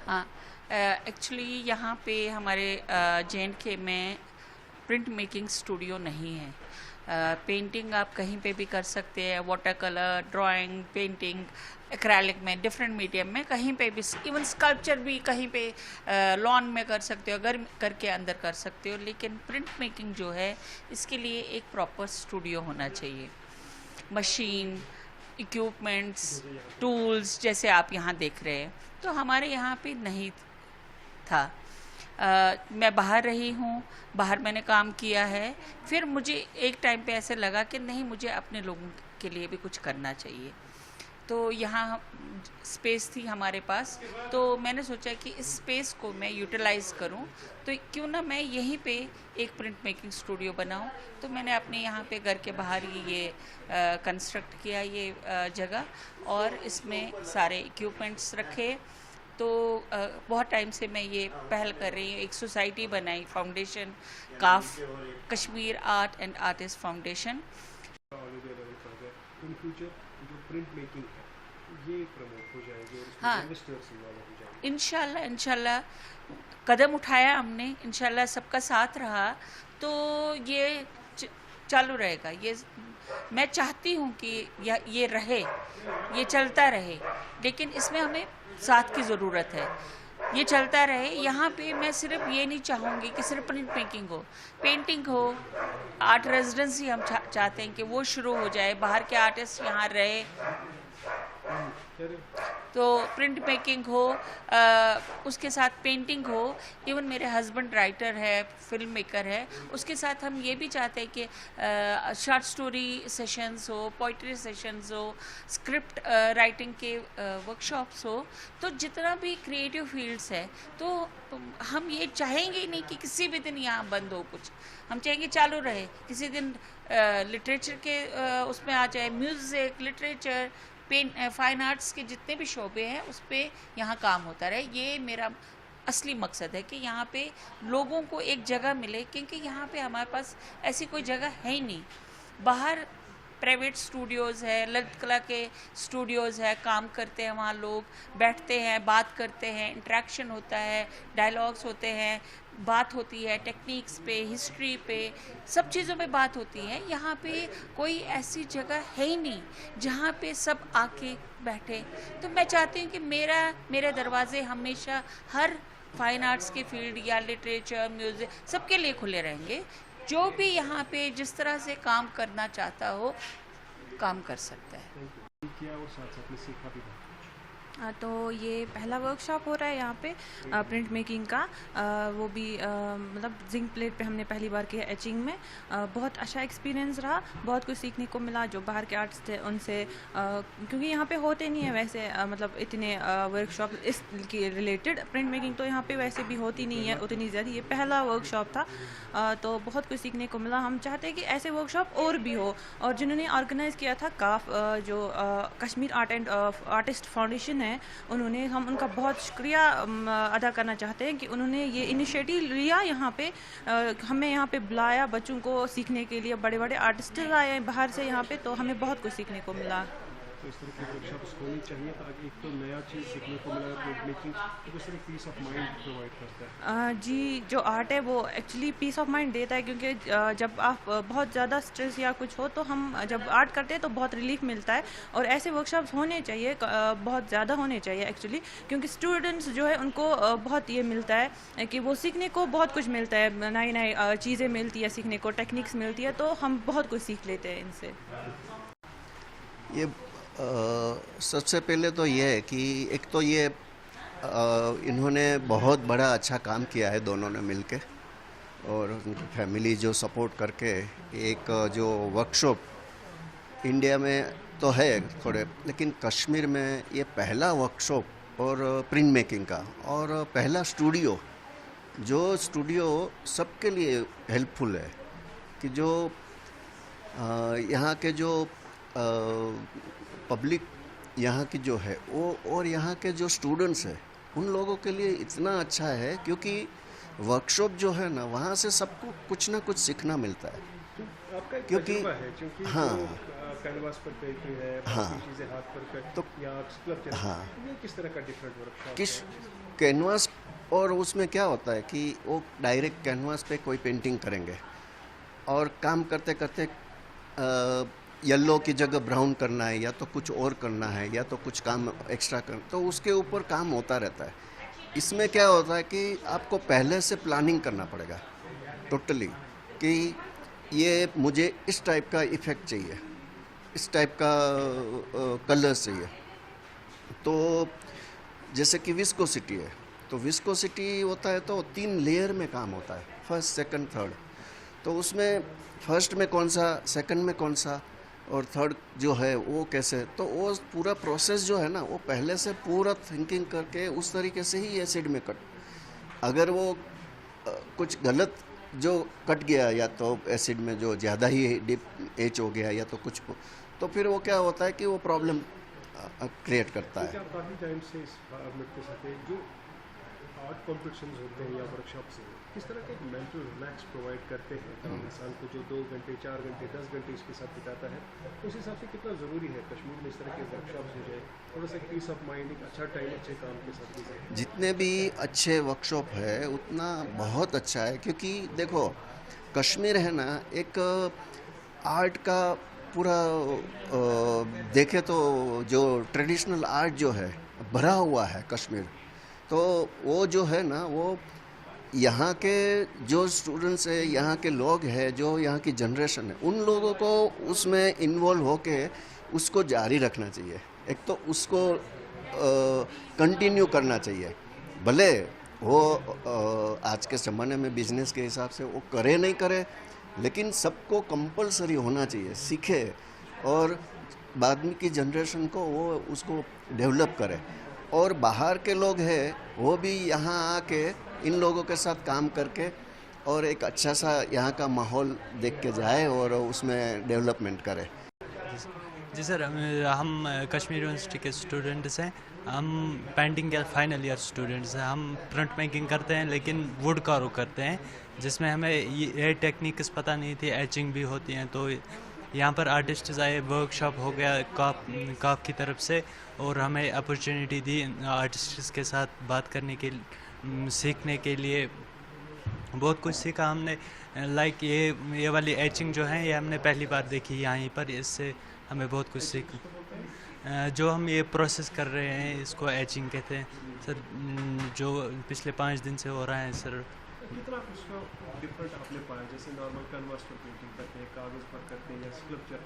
हाँ, एक्चुअली यहाँ पे हमारे जे.एंड.के में प्रिंट मेकिंग स्टूडियो नहीं है। पेंटिंग आप कहीं पे भी कर सकते हैं, water colour, drawing, painting, acrylic में, डिफरेंट मीडियम में कहीं पे भी, इवन स्कल्पचर भी कहीं पे लॉन में कर सकते हो, घर के अंदर कर सकते हो। लेकिन प्रिंट मेकिंग जो है, इसके लिए एक प्रॉपर स्टूडियो होना चाहिए। मशीन, इक्विपमेंट्स, टूल्स जैसे आप यहाँ देख रहे हैं, तो हमारे यहाँ पे नहीं था। मैं बाहर रही हूँ, बाहर मैंने काम किया है, फिर मुझे एक टाइम पे ऐसे लगा कि नहीं, मुझे अपने लोगों के लिए भी कुछ करना चाहिए। तो यहाँ स्पेस थी हमारे पास, तो मैंने सोचा कि इस स्पेस को मैं यूटिलाइज़ करूँ, तो क्यों ना मैं यहीं पे एक प्रिंट मेकिंग स्टूडियो बनाऊँ। तो मैंने अपने यहाँ पे घर के बाहर ही ये कंस्ट्रक्ट किया, ये जगह, और इसमें सारे इक्विपमेंट्स रखे। तो बहुत टाइम से मैं ये पहल कर रही हूँ। एक सोसाइटी बनाई, foundation, calf, Kashmir art and artist foundation. In future जो प्रिंट मेकिंग है ये प्रमोट हो जाएगी और हाँ, इन्वेस्टर्स इन्वॉल्व हो जाएंगे। इंशाल्लाह कदम उठाया हमने, इंशाल्लाह सबका साथ रहा, तो ये चालू रहेगा। ये मैं चाहती हूँ कि ये रहे, ये चलता रहे, लेकिन इसमें हमें साथ की ज़रूरत है। ये चलता रहे। यहाँ पे मैं सिर्फ ये नहीं चाहूँगी कि सिर्फ प्रिंट मेकिंग हो, पेंटिंग हो, आर्ट रेजिडेंसी हम चाहते हैं कि वो शुरू हो जाए, बाहर के आर्टिस्ट यहाँ रहे। तो प्रिंट मेकिंग हो, उसके साथ पेंटिंग हो। इवन मेरे हस्बैंड राइटर है, फिल्म मेकर है, उसके साथ हम ये भी चाहते हैं कि शॉर्ट स्टोरी सेशंस हो, पोइट्री सेशंस हो, स्क्रिप्ट राइटिंग के वर्कशॉप्स हो। तो जितना भी क्रिएटिव फील्ड्स है, तो हम ये चाहेंगे ही नहीं कि किसी भी दिन यहाँ बंद हो कुछ। हम चाहेंगे चालू रहे। किसी दिन लिटरेचर के उसमें आ जाए, म्यूज़िक, लिटरेचर, फाइन आर्ट्स के जितने भी शोबे हैं उस पर यहाँ काम होता रहे। ये मेरा असली मकसद है कि यहाँ पे लोगों को एक जगह मिले, क्योंकि यहाँ पे हमारे पास ऐसी कोई जगह है ही नहीं। बाहर प्राइवेट स्टूडियोज़ है, ललित कला के स्टूडियोज़ है, काम करते हैं, वहाँ लोग बैठते हैं, बात करते हैं, इंटरेक्शन होता है, डायलॉग्स होते हैं, बात होती है टेक्निक्स पे, हिस्ट्री पे, सब चीज़ों पे बात होती है। यहाँ पे कोई ऐसी जगह है ही नहीं जहाँ पे सब आके बैठे। तो मैं चाहती हूँ कि मेरे दरवाजे हमेशा हर फाइन आर्ट्स के फील्ड या लिटरेचर, म्यूज़िक, सबके लिए खुले रहेंगे। जो भी यहाँ पे जिस तरह से काम करना चाहता हो, काम कर सकता है। किया और साथ साथ में सीखा भी। तो ये पहला वर्कशॉप हो रहा है यहाँ पे प्रिंट मेकिंग का। वो भी मतलब जिंक प्लेट पे हमने पहली बार किया, एचिंग में। बहुत अच्छा एक्सपीरियंस रहा, बहुत कुछ सीखने को मिला जो बाहर के आर्टिस्ट थे उनसे, क्योंकि यहाँ पे होते नहीं है वैसे मतलब इतने वर्कशॉप इस के रिलेटेड। प्रिंट मेकिंग तो यहाँ पे वैसे भी होती नहीं है उतनी ज़्यादा। ये पहला वर्कशॉप था, तो बहुत कुछ सीखने को मिला। हम चाहते हैं कि ऐसे वर्कशॉप और भी हो। और जिन्होंने ऑर्गेनाइज़ किया था काफ, जो Kashmir art and artist foundation है, उन्होंने, हम उनका बहुत शुक्रिया अदा करना चाहते हैं कि उन्होंने ये इनिशिएटिव लिया। यहाँ पे हमें यहाँ पे बुलाया बच्चों को सीखने के लिए। बड़े बड़े आर्टिस्ट आए बाहर से यहाँ पे, तो हमें बहुत कुछ सीखने को मिला। तो इस तरह की वर्कशॉप्स होनी चाहिए ताकि एक तो नया चीज़ सीखने को मिला, प्रिंट मेकिंग तो सिर्फ पीस ऑफ माइंड प्रोवाइड करता है। जी, जो आर्ट है वो एक्चुअली पीस ऑफ माइंड देता है, क्योंकि जब आप बहुत ज़्यादा स्ट्रेस या कुछ हो, तो हम जब आर्ट करते हैं तो बहुत रिलीफ मिलता है। और ऐसे वर्कशॉप्स होने चाहिए, बहुत ज़्यादा होने चाहिए एक्चुअली, क्योंकि स्टूडेंट्स जो है उनको बहुत ये मिलता है कि वो सीखने को बहुत कुछ मिलता है, नई नई चीज़ें मिलती है सीखने को, टेक्निक्स मिलती है, तो हम बहुत कुछ सीख लेते हैं इनसे। ये सबसे पहले तो ये है कि एक तो ये इन्होंने बहुत बड़ा अच्छा काम किया है दोनों ने मिलके, और उनकी फैमिली जो सपोर्ट करके एक जो वर्कशॉप इंडिया में तो है थोड़े, लेकिन कश्मीर में ये पहला वर्कशॉप और प्रिंट मेकिंग का, और पहला स्टूडियो, जो स्टूडियो सबके लिए हेल्पफुल है कि जो यहाँ के जो पब्लिक यहाँ की जो है वो, और यहाँ के जो स्टूडेंट्स हैं उन लोगों के लिए इतना अच्छा है, क्योंकि वर्कशॉप जो है ना, वहाँ से सबको कुछ ना कुछ सीखना मिलता है। तो आपका एक क्योंकि तजुर्बा है, क्योंकि हाँ जो कैनवास पर पेंटिंग है, हाँ बाकी चीज़ें हाथ पर कर तो या स्कल्पचर है, हाँ तो ये किस तरह का डिफरेंट वर्कशॉप किस है? कैनवास और उसमें क्या होता है कि वो डायरेक्ट कैनवास पे कोई पेंटिंग करेंगे और काम करते करते येलो की जगह ब्राउन करना है या तो कुछ और करना है या तो कुछ काम एक्स्ट्रा कर तो उसके ऊपर काम होता रहता है। इसमें क्या होता है कि आपको पहले से प्लानिंग करना पड़ेगा टोटली कि ये मुझे इस टाइप का इफ़ेक्ट चाहिए, इस टाइप का कलर चाहिए। तो जैसे कि विस्कोसिटी है तो विस्कोसिटी होता है तो 3 लेयर में काम होता है, फर्स्ट सेकंड थर्ड। तो उसमें फर्स्ट में कौन सा, सेकंड में कौन सा और थर्ड जो है वो कैसे, तो वो पूरा प्रोसेस जो है ना वो पहले से पूरा थिंकिंग करके उस तरीके से ही एसिड में कट। अगर वो कुछ गलत जो कट गया या तो एसिड में जो ज़्यादा ही डिप एच हो गया या तो कुछ, तो फिर वो क्या होता है कि वो प्रॉब्लम क्रिएट करता क्योंकि है। आप काफ़ी टाइम से इस फॉर्मेट के साथ हैं, जो आर्ट कॉम्पिटिशन्स होते हैं या वर्कशॉप्स हैं, किस तरह का एक मेंटल रिलैक्स प्रोवाइड करते हैं इंसान को, जो 2 घंटे 4 घंटे 10 घंटे इसके साथ बिताता है, उस हिसाब से कितना ज़रूरी है कश्मीर में इस तरह के वर्कशॉप्स हो जाए, थोड़ा सा पीस ऑफ माइंड, एक अच्छा टाइम अच्छे काम के साथ गुजरे? जितने भी अच्छे वर्कशॉप है उतना बहुत अच्छा है, क्योंकि देखो कश्मीर है ना एक आर्ट का पूरा देखे तो जो ट्रेडिशनल आर्ट जो है भरा हुआ है कश्मीर। तो वो जो है ना वो यहाँ के जो स्टूडेंट्स है, यहाँ के लोग हैं, जो यहाँ की जनरेशन है, उन लोगों को उसमें इन्वॉल्व होके उसको जारी रखना चाहिए। एक तो उसको कंटिन्यू करना चाहिए, भले वो आज के ज़माने में बिजनेस के हिसाब से वो करे नहीं करे, लेकिन सबको कंपलसरी होना चाहिए, सीखे और बाद में की जनरेशन को वो उसको डेवलप करे। और बाहर के लोग हैं वो भी यहाँ आके इन लोगों के साथ काम करके और एक अच्छा सा यहाँ का माहौल देख के जाए और उसमें डेवलपमेंट करे। जी सर, हम कश्मीर यूनिवर्सिटी के स्टूडेंट्स हैं। हम पेंटिंग के फाइनल ईयर स्टूडेंट्स हैं। हम प्रिंट मेकिंग करते हैं लेकिन वुड कार्व करते हैं, जिसमें हमें ये टेक्निक्स पता नहीं थी, एचिंग भी होती हैं। तो यहाँ पर आर्टिस्ट आए, वर्कशॉप हो गया काफ की तरफ से, और हमें अपॉर्चुनिटी दी आर्टिस्ट के साथ बात करने के, सीखने के लिए। बहुत कुछ सीखा हमने। लाइक ये वाली एचिंग जो है ये हमने पहली बार देखी यहाँ पर, इससे हमें बहुत कुछ सीखा। जो हम ये प्रोसेस कर रहे हैं इसको एचिंग कहते हैं सर, जो पिछले 5 दिन से हो रहा है सर। कितना उसका डिफरेंट आपने पाया, जैसे नॉर्मल कैनवास पर पेंटिंग करते हैं, कागज़ पर करते हैं या स्कल्पचर,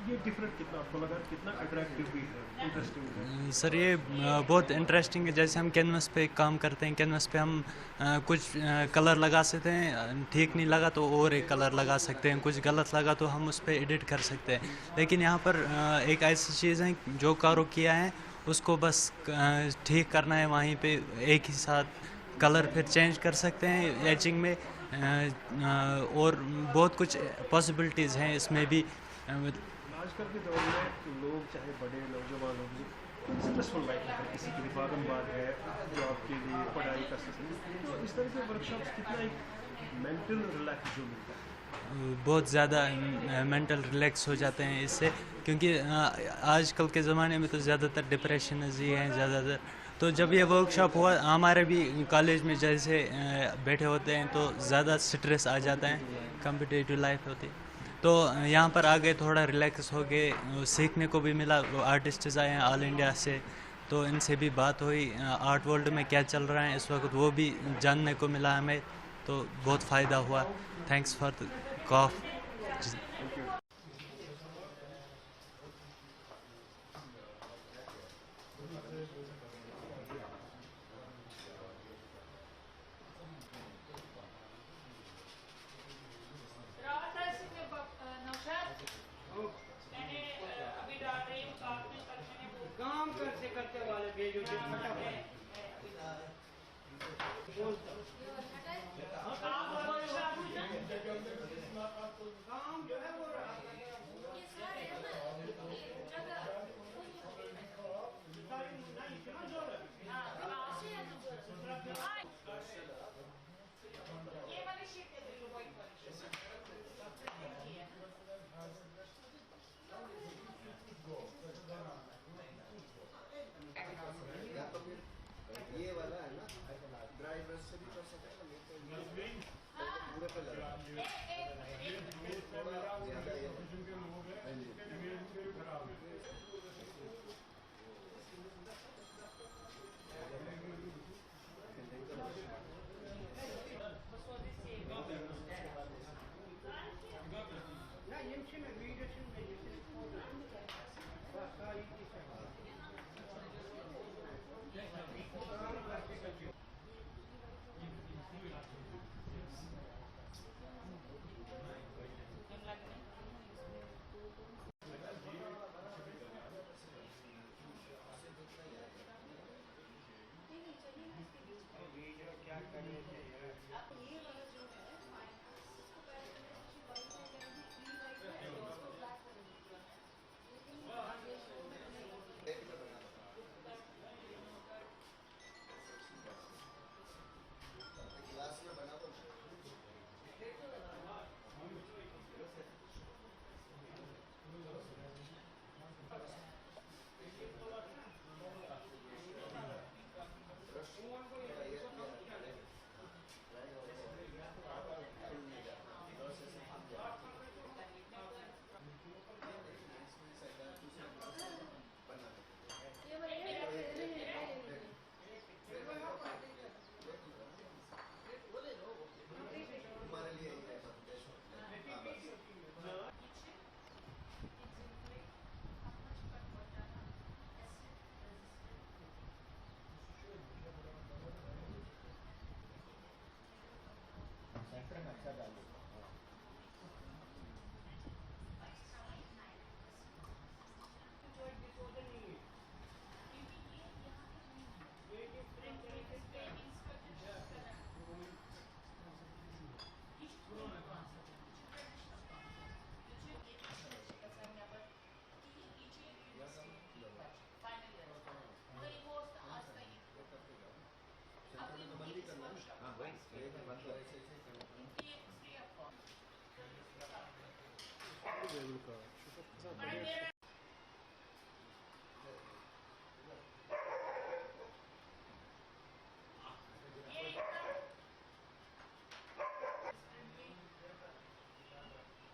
ये डिफरेंट कितना आपको लगा, कितना अट्रैक्टिव भी है, इंटरेस्टिंग है? सर ये बहुत इंटरेस्टिंग है। जैसे हम कैनवस पे काम करते हैं, कैनवस पे हम कुछ कलर लगा सकते हैं, ठीक नहीं लगा तो और एक कलर लगा सकते हैं, कुछ गलत लगा तो हम उस पर एडिट कर सकते हैं। लेकिन यहाँ पर एक ऐसी चीज़ है, जो कारो किया है उसको बस ठीक करना है वहीं पे, एक ही साथ कलर फिर चेंज कर सकते हैं एचिंग में। और बहुत कुछ पॉसिबिलिटीज़ हैं इसमें भी। आजकल के दौर में लोग, चाहे बड़े नौजवान लोग, स्ट्रेसफुल लाइफ है, किसी की रिफार्मबाद है, जॉब के लिए, पढ़ाई का सिलसिला, तो इस तरह के वर्कशॉप्स कितना एक मेंटल रिलैक्स जो मिलता है? बहुत ज़्यादा मेंटल रिलैक्स हो जाते हैं इससे, क्योंकि आजकल के ज़माने में तो ज़्यादातर डिप्रेशन ही है ज़्यादातर। तो जब ये वर्कशॉप हुआ, हमारे भी कॉलेज में जैसे बैठे होते हैं तो ज़्यादा स्ट्रेस आ जाता है, कॉम्पिटिटिव लाइफ होती है। तो यहाँ पर आ गए, थोड़ा रिलैक्स हो गए, सीखने को भी मिला। वो आर्टिस्ट्स आए हैं ऑल इंडिया से, तो इनसे भी बात हुई, आर्ट वर्ल्ड में क्या चल रहा है इस वक्त वो भी जानने को मिला हमें, तो बहुत फ़ायदा हुआ। थैंक्स फॉर द कॉफ। से भी कर सकते हैं, नहीं तो ये पूरे पे लगा थोड़ा ज़्यादा ये गिलास में बना दो। हमारे लिए ही है सेंटर में अच्छा डाल दो। सेंटर में तो बंद ही करना है। हाँ भाई एक बंद कर ऐसे ऐसे करना।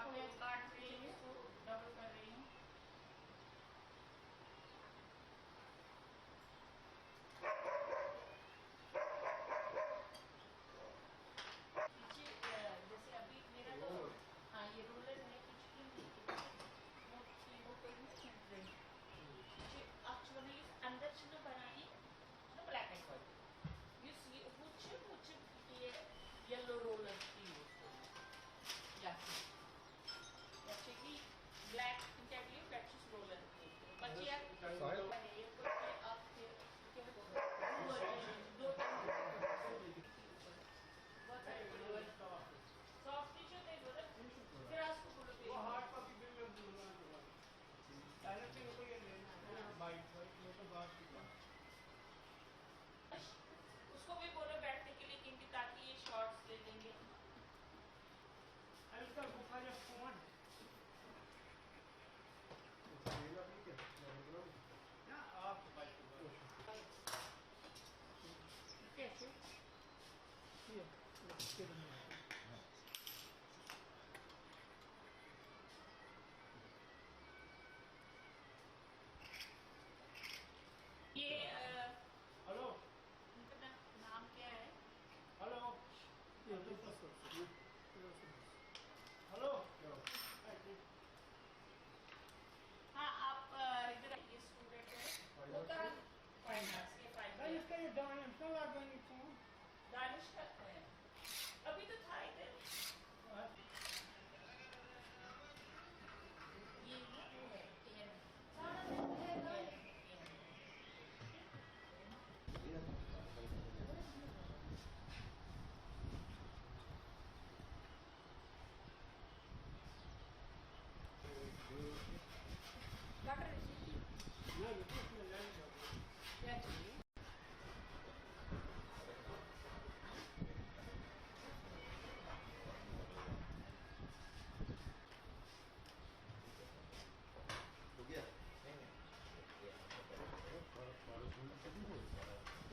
अब मैं काट रही हूँ, इसको डबल कर रही हूँ। जैसे अभी मेरा तो हाँ ये रोलर है, कुछ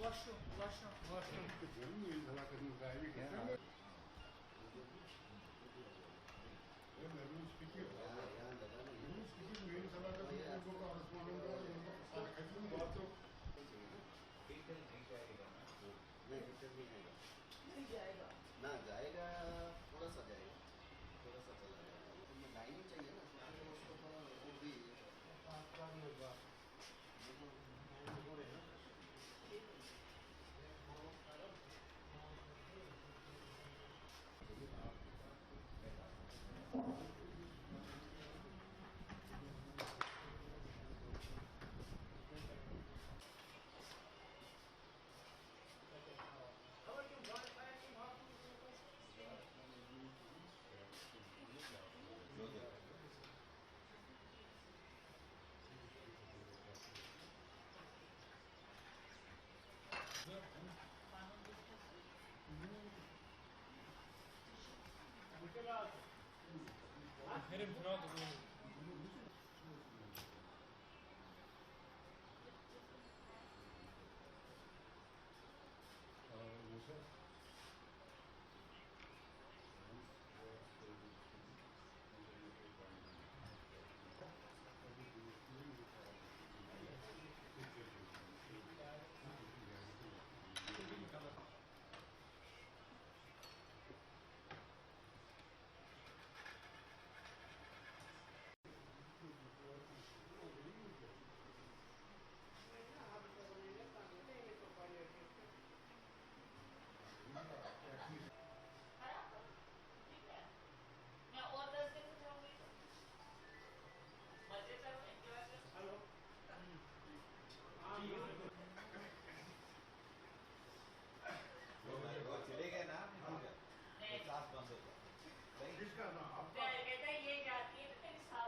नहीं हीटर नहीं जाएगा ना, जाएगा थोड़ा सा जाएगा, थोड़ा सा चला जाएगा। तो लाइनिंग चाहिए ना, तो उसको थोड़ा वो भी मैं और 10 दिन से जाऊंगी तो मजे करो, एंजॉय करो। वो चले गए ना, नहीं। साथ बंद हो गया। कहता है ये जाती है तो तेरी साल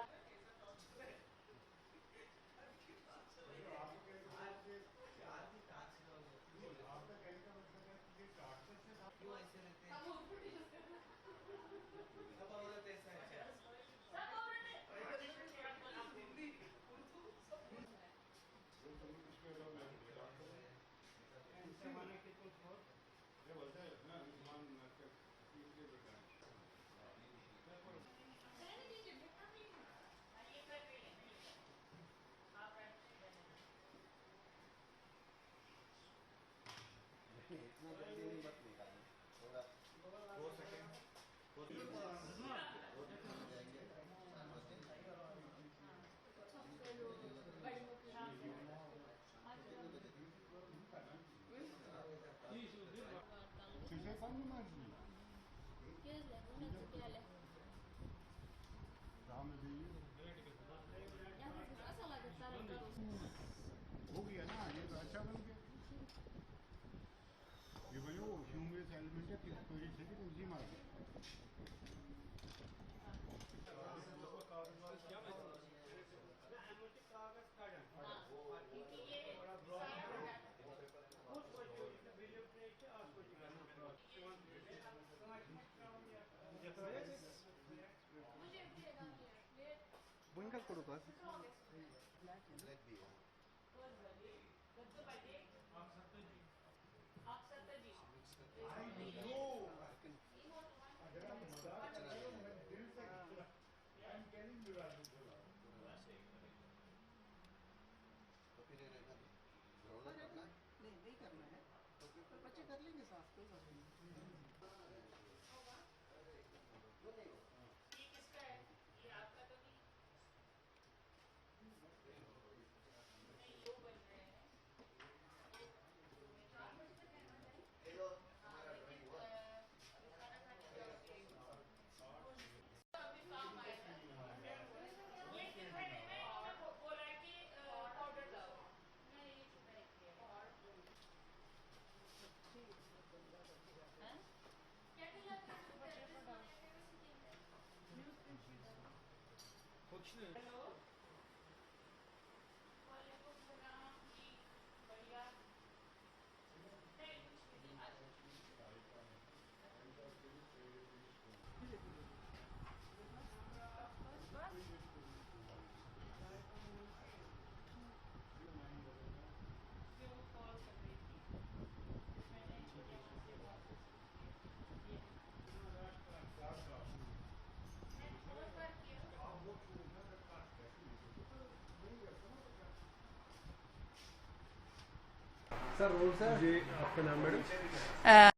क्यों ऐसे रहते हैं? सब औरत ऐसा है। सब इतना जल्दी नहीं मत निकालना, थोड़ा 4 सेकंड। जाएंगे 4-5 दिन। हो गया ना, ये तो अच्छा बन गया। ये भाई वो ह्यूमरस एलिमेंट है, स्टोरी से तो उसी मार बुनकर करो बस। ब्लैक भी है। तो फिर ये रहना दो, रोलर करना है? नहीं करना है, तो बच्चे कर लेंगे साथ, कोई बात नहीं। ये किसका है? ये आपका तो नहीं। नहीं, वो बन रहे हैं। हेलो, हमारा ड्राइंग हुआ। अभी खाना खाने जाओगे। अभी काम आया था। ये कितना है? मैं बोला है कि पाउडर लाओ। मैं ये चुप है। जी आपका नाम मैडम? अ,